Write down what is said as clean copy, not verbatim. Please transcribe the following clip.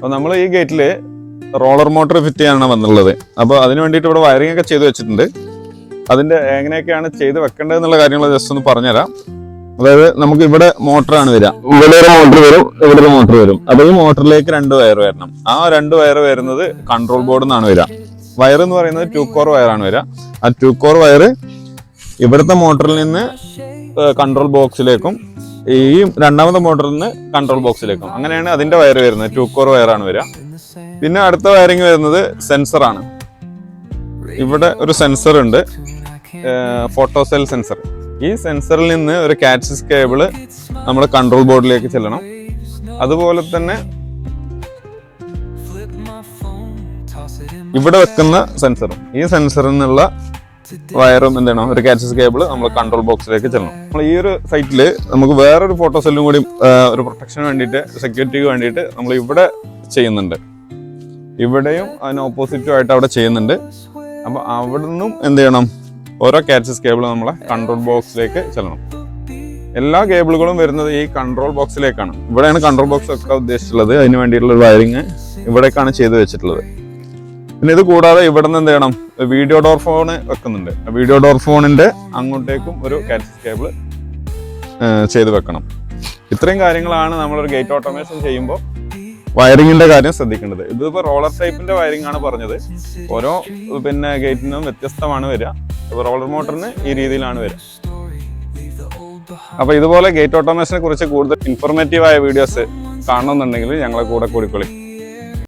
അപ്പോൾ നമ്മൾ ഈ ഗേറ്റിൽ റോളർ മോട്ടർ ഫിറ്റ് ചെയ്യാനാണ് വന്നുള്ളത്. അപ്പോൾ അതിന് വേണ്ടിയിട്ട് ഇവിടെ വയറിംഗ് ഒക്കെ ചെയ്ത് വെച്ചിട്ടുണ്ട്. അതിൻ്റെ എങ്ങനെയൊക്കെയാണ് ചെയ്ത് വെക്കേണ്ടത് എന്നുള്ള കാര്യങ്ങൾ ജസ്റ്റ് ഒന്ന് പറഞ്ഞുതരാം. അതായത് നമുക്ക് ഇവിടെ മോട്ടറാണ് വരിക, ഇവിടെ ഒരു മോട്ടർ വരും, ഇവിടെ ഒരു മോട്ടർ വരും. അപ്പോൾ ഈ മോട്ടറിലേക്ക് 2 വയർ വരണം. ആ 2 വയർ വരുന്നത് കൺട്രോൾ ബോർഡിൽ നിന്നാണ് വരിക. വയർ എന്ന് പറയുന്നത് 2 കോർ വയറാണ് വരിക. ആ 2 കോർ വയർ ഇവിടുത്തെ മോട്ടറിൽ നിന്ന് കൺട്രോൾ ബോക്സിലേക്കും ഈ രണ്ടാമത്തെ മോട്ടറിൽ നിന്ന് കൺട്രോൾ ബോക്സിലേക്കും, അങ്ങനെയാണ് അതിന്റെ വയർ വരുന്നത്. 2 കോർ വയറാണ് വരിക. പിന്നെ അടുത്ത വയറിങ് വരുന്നത് സെൻസറാണ്. ഇവിടെ ഒരു സെൻസർ ഉണ്ട്, ഫോട്ടോ സെൽ സെൻസർ. ഈ സെൻസറിൽ നിന്ന് ഒരു കാറ്റ്സിസ് കേബിള് നമ്മുടെ കൺട്രോൾ ബോർഡിലേക്ക് ചെല്ലണം. അതുപോലെ തന്നെ ഇവിടെ വെക്കുന്ന സെൻസറും, ഈ സെൻസറിൽ നിന്നുള്ള വയറും എന്താണ് ഒരു കാറ്റ്സിസ് കേബിള് നമ്മൾ കൺട്രോൾ ബോക്സിലേക്ക് ചെല്ലണം. നമ്മൾ ഈ ഒരു സൈറ്റിൽ നമുക്ക് വേറൊരു ഫോട്ടോ സെല്ലും കൂടി ഒരു പ്രൊട്ടക്ഷന് വേണ്ടിയിട്ട്, സെക്യൂരിറ്റിക്ക് വേണ്ടിയിട്ട് നമ്മൾ ഇവിടെ ചെയ്യുന്നുണ്ട്. ഇവിടെയും അതിന് ഓപ്പോസിറ്റും ആയിട്ട് അവിടെ ചെയ്യുന്നുണ്ട്. അപ്പോൾ അവിടെ നിന്നും എന്ത് ചെയ്യണം, ഓരോ കാറ്റ്സിസ് കേബിൾ നമ്മളെ കൺട്രോൾ ബോക്സിലേക്ക് ചെല്ലണം. എല്ലാ കേബിളുകളും വരുന്നത് ഈ കൺട്രോൾ ബോക്സിലേക്കാണ്. ഇവിടെയാണ് കൺട്രോൾ ബോക്സ് ഒക്കെ ഉദ്ദേശിച്ചിട്ടുള്ളത്. അതിന് വേണ്ടിയിട്ടുള്ള വയറിങ് ഇവിടേക്കാണ് ചെയ്ത് വെച്ചിട്ടുള്ളത്. പിന്നെ ഇത് കൂടാതെ ഇവിടെ നിന്ന് എന്ത് ചെയ്യണം, വീഡിയോ ഡോർ ഫോൺ വെക്കുന്നുണ്ട്. വീഡിയോ ഡോർ ഫോണിന്റെ അങ്ങോട്ടേക്കും ഒരു കാറ്റ്സിസ് കേബിൾ ചെയ്ത് വെക്കണം. ഇത്രയും കാര്യങ്ങളാണ് നമ്മളൊരു ഗേറ്റ് ഓട്ടോമേഷൻ ചെയ്യുമ്പോൾ വയറിങ്ങിന്റെ കാര്യം ശ്രദ്ധിക്കേണ്ടത്. ഇതിപ്പോൾ റോളർ ടൈപ്പിന്റെ വയറിംഗ് ആണ് പറഞ്ഞത്. ഓരോ ഗേറ്റിനും വ്യത്യസ്തമാണ് വരിക. ഇപ്പോൾ റോളർ മോട്ടറിന് ഈ രീതിയിലാണ് വരിക. അപ്പോൾ ഇതുപോലെ ഗേറ്റ് ഓട്ടോമേഷനെ കുറിച്ച് കൂടുതൽ ഇൻഫോർമേറ്റീവായ വീഡിയോസ് കാണണമെന്നുണ്ടെങ്കിൽ ഞങ്ങളെ കൂടെ കൂടിക്കൊള്ളി.